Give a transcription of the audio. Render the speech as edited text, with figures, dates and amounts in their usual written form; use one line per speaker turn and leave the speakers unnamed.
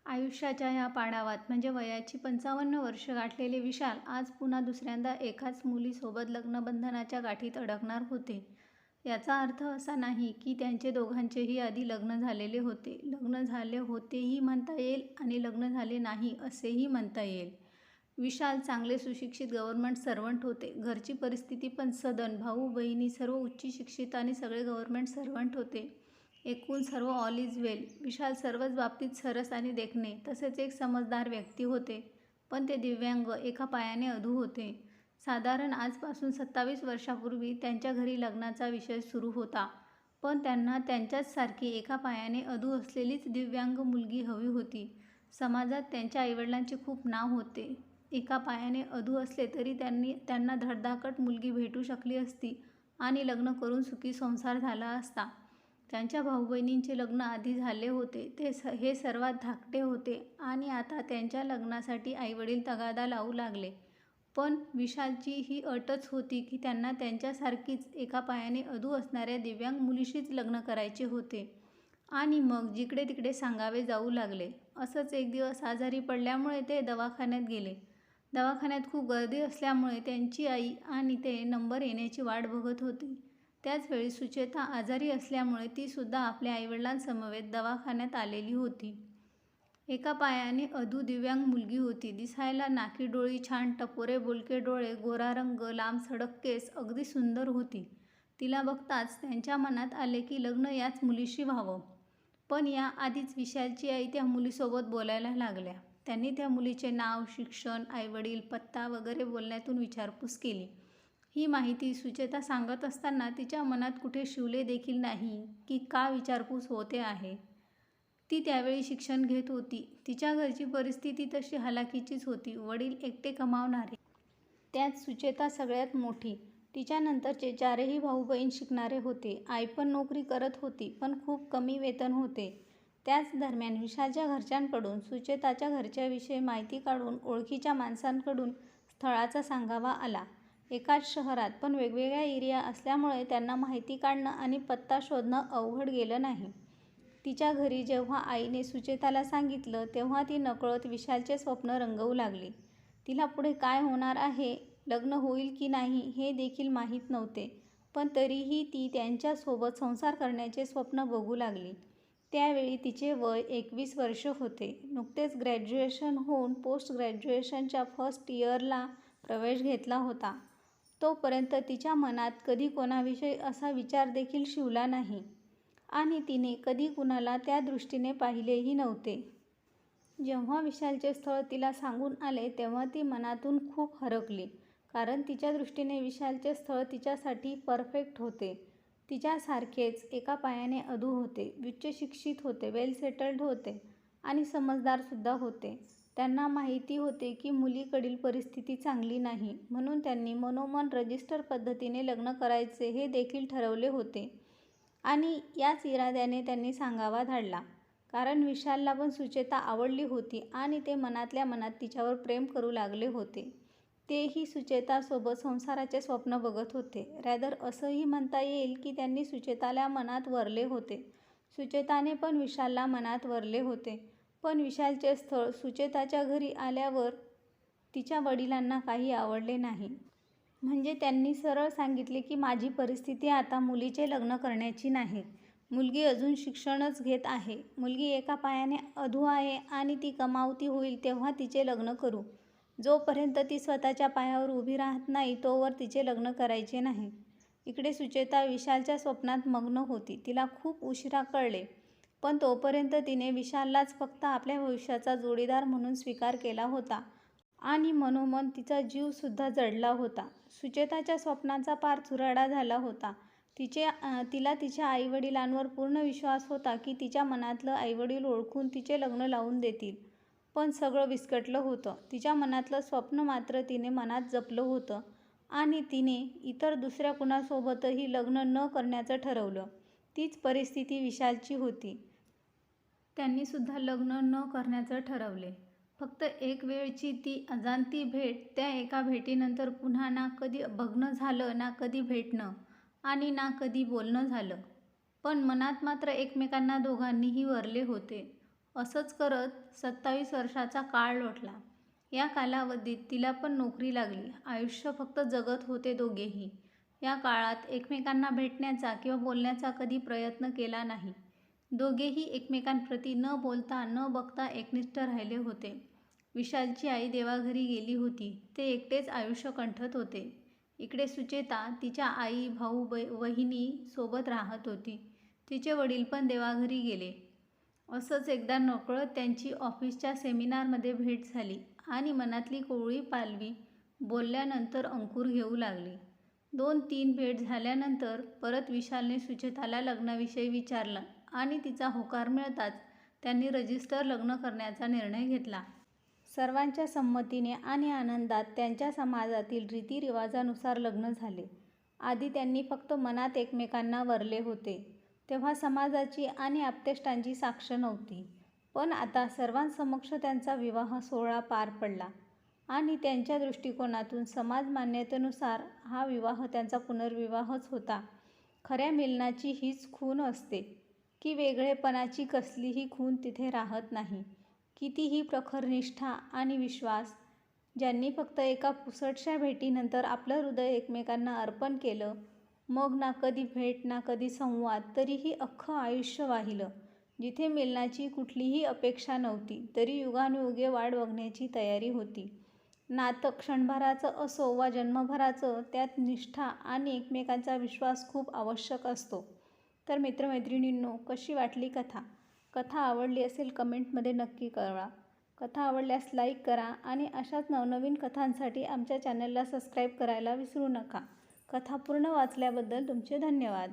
आयुष्याच्या या पाडावात म्हणजे वयाची 55 वर्ष गाठलेले विशाल आज पुन्हा दुसऱ्यांदा एकाच मुलीसोबत लग्नबंधनाच्या गाठीत अडकणार होते. याचा अर्थ असा नाही की त्यांचे दोघांचेही आधी लग्न झालेले होते. लग्न झाले होतेही म्हणता येईल आणि लग्न झाले नाही असेही म्हणता येईल. विशाल चांगले सुशिक्षित गव्हर्नमेंट सर्वंट होते. घरची परिस्थिती पण सदन. भाऊ बहिणी सर्व उच्च शिक्षित आणि सगळे गव्हर्नमेंट सर्वंट होते. एकूण सर्व ऑल इज वेल. विशाल सर्वच बाबतीत सरस आणि देखणे तसेच एक समजदार व्यक्ती होते. पण ते दिव्यांग, एका पायाने अधू होते. साधारण आजपासून 27 वर्षापूर्वी त्यांच्या घरी लग्नाचा विषय सुरू होता. पण त्यांना त्यांच्याच सारखी एका पायाने अधू असलेलीच दिव्यांग मुलगी हवी होती. समाजात त्यांच्या आईवडिलांचे खूप नाव होते. एका पायाने अधू असले तरी त्यांना धडधाकट मुलगी भेटू शकली असती आणि लग्न करून सुखी संसार झाला असता. त्यांच्या भाऊ-बहिणींचे लग्न आधी झाले होते. हे सर्वात धाकटे होते आणि आता त्यांच्या लग्नासाठी आईवडील तगादा लावू लागले. पण विशालची ही अटच होती की त्यांना त्यांच्यासारखीच एका पायाने अधू असणाऱ्या दिव्यांग मुलीशीच लग्न करायचे होते. आणि मग जिकडे तिकडे सांगावे जाऊ लागले. असंच एक दिवस आजारी पडल्यामुळे ते दवाखान्यात गेले. दवाखान्यात खूप गर्दी असल्यामुळे त्यांची आई आणि ते नंबर येण्याची वाट बघत होते. त्याचवेळी सुचेता आजारी असल्यामुळे तीसुद्धा आपल्या आईवडिलांसमवेत दवाखान्यात आलेली होती. एका पायाने अधू दिव्यांग मुलगी होती. दिसायला नाकी डोळी छान, टपोरे बोलके डोळे, गोरा रंग, लांब सडक केस, अगदी सुंदर होती. तिला बघताच त्यांच्या मनात आले की लग्न याच मुलीशी व्हावं. पण या आधीच विशालची आई त्या मुलीसोबत बोलायला लागल्या. त्यांनी त्या मुलीचे नाव, शिक्षण, आईवडील, पत्ता वगैरे बोलण्यातून विचारपूस केली. ही माहिती सुचेता सांगत असताना तिच्या मनात कुठे शिवले देखील नाही की का विचारपूस होते आहे. ती त्यावेळी शिक्षण घेत होती. तिच्या घरची परिस्थिती तशी हलाखीचीच होती. वडील एकटे कमावणारे. त्यात सुचेता सगळ्यात मोठी. तिच्यानंतरचे चारही भाऊ बहीण शिकणारे होते. आई पण नोकरी करत होती, पण खूप कमी वेतन होते. त्याच दरम्यान विशालच्या घरच्यांकडून सुचेताच्या घरच्याविषयी माहिती काढून ओळखीच्या माणसांकडून स्थळाचा सांगावा आला. एकाच शहरात पण वेगवेगळ्या एरिया असल्यामुळे त्यांना माहिती काढणं आणि पत्ता शोधणं अवघड गेलं नाही. तिच्या घरी जेव्हा आईने सुचेताला सांगितलं तेव्हा ती नकळत विशालचे स्वप्न रंगवू लागली. तिला पुढे काय होणार आहे, लग्न होईल की नाही हे देखील माहीत नव्हते. पण तरीही ती त्यांच्यासोबत संसार करण्याचे स्वप्न बघू लागली. त्यावेळी तिचे वय 21 वर्ष होते. नुकतेच ग्रॅज्युएशन होऊन पोस्ट ग्रॅज्युएशनच्या फर्स्ट इयरला प्रवेश घेतला होता. तोपर्यंत तिच्या मनात कधी कोणाविषयी असा विचार देखील शिवला नाही आणि तिने कधी कुणाला त्या दृष्टीने पाहिलेही नव्हते. जेव्हा विशालचे स्थळ तिला सांगून आले तेव्हा ती मनातून खूप हरकली. कारण तिच्या दृष्टीने विशालचे स्थळ तिच्यासाठी परफेक्ट होते. तिच्यासारखेच एका पायाने अधू होते, उच्च शिक्षित होते, वेल सेटल्ड होते आणि समजदारसुद्धा होते. त्यांना माहिती होते की मुलीकडील परिस्थिती चांगली नाही, म्हणून त्यांनी मनोमन रजिस्टर पद्धतीने लग्न करायचे हे देखील ठरवले होते. आणि याच इराद्याने त्यांनी सांगावा धाडला. कारण विशालला पण सुचेता आवडली होती आणि ते मनातल्या मनात तिच्यावर प्रेम करू लागले होते. तेही सुचेतासोबत संसाराचे स्वप्न बघत होते. रॅदर असंही म्हणता येईल की त्यांनी सुचेताला मनात वरले होते. सुचेताने पण विशालला मनात वरले होते. पण विशालचे स्थळ सुचेताच्या घरी आल्यावर तिच्या वडिलांना काही आवडले नाही. म्हणजे त्यांनी सरळ सांगितले की माझी परिस्थिती आता मुलीचे लग्न करण्याची नाही. मुलगी अजून शिक्षणच घेत आहे. मुलगी एका पायाने अधू आहे आणि ती कमावती होईल तेव्हा तिचे लग्न करू. जोपर्यंत ती स्वतःच्या पायावर उभी राहत नाही तोवर तिचे लग्न करायचे नाही. इकडे सुचेता विशालच्या स्वप्नात मग्न होती. तिला खूप उशिरा कळले. पण तोपर्यंत तिने विशाललाच फक्त आपल्या भविष्याचा जोडीदार म्हणून स्वीकार केला होता आणि मनोमन तिचा जीवसुद्धा जडला होता. सुचेताच्या स्वप्नांचा पार चुराडा झाला होता. तिला तिच्या आईवडिलांवर पूर्ण विश्वास होता की तिच्या मनातलं आईवडील ओळखून तिचे लग्न लावून देतील. पण सगळं विस्कटलं होतं. तिच्या मनातलं स्वप्न मात्र तिने मनात जपलं होतं आणि तिने इतर दुसऱ्या कुणासोबतही लग्न न करण्याचं ठरवलं. तीच परिस्थिती विशालची होती. त्यांनीसुद्धा लग्न न करण्याचं ठरवले. फक्त एक वेळची ती अजाणती भेट, त्या एका भेटीनंतर पुन्हा ना कधी बघणं झालं, ना कधी भेटणं आणि ना कधी बोलणं झालं. पण मनात मात्र एकमेकांना दोघांनीही वरले होते. असंच करत 27 वर्षाचा काळ लोटला. या कालावधीत तिला पण नोकरी लागली. आयुष्य फक्त जगत होते दोघेही. या काळात एकमेकांना भेटण्याचा किंवा बोलण्याचा कधी प्रयत्न केला नाही. दोघेही एकमेकांप्रती न बोलता न बघता एकनिष्ठ राहिले होते. विशालची आई देवाघरी गेली होती. ते एकटेच आयुष्य कंठत होते. इकडे सुचेता तिच्या आई, भाऊ, वहिनी सोबत राहत होती. तिचे वडील पण देवाघरी गेले. असंच एकदा नकळत त्यांची ऑफिसच्या सेमिनारमध्ये भेट झाली आणि मनातली कोवळी पालवी बोलल्यानंतर अंकुर घेऊ लागली. 2-3 भेट झाल्यानंतर परत विशालने सुचेताला लग्नाविषयी विचारलं आणि तिचा होकार मिळताच त्यांनी रजिस्टर लग्न करण्याचा निर्णय घेतला. सर्वांच्या संमतीने आणि आनंदात त्यांच्या समाजातील रीतिरिवाजानुसार लग्न झाले. आधी त्यांनी फक्त मनात एकमेकांना वरले होते, तेव्हा समाजाची आणि आप्तेष्टांची साक्ष नव्हती. पण आता सर्वांसमक्ष त्यांचा विवाह सोहळा पार पडला आणि त्यांच्या दृष्टिकोनातून समाज मान्यतेनुसार हा विवाह त्यांचा पुनर्विवाहच होता. खऱ्या मिलनाची हीच खूण असते की वेगळेपणाची कसलीही खूण तिथे राहत नाही. कितीही प्रखर निष्ठा आणि विश्वास, ज्यांनी फक्त एका पुसटशा भेटीनंतर आपलं हृदय एकमेकांना अर्पण केलं, मग ना कधी भेट ना कधी संवाद, तरीही अख्खं आयुष्य वाहिलं. जिथे मिलनाची कुठलीही अपेक्षा नव्हती तरी युगानुयुगे वाट बघण्याची तयारी होती. नातं क्षणभराचं असो वा जन्मभराचं, त्यात निष्ठा आणि एकमेकांचा विश्वास खूप आवश्यक असतो. तर मित्रमैत्रिणींनो, कशी वाटली कथा? कथा आवडली असेल कमेंटमध्ये नक्की कळवा. कथा आवडल्यास लाईक करा आणि अशाच नवनवीन कथांसाठी आमच्या चॅनलला सबस्क्राईब करायला विसरू नका. कथा पूर्ण वाचल्याबद्दल तुमचे धन्यवाद.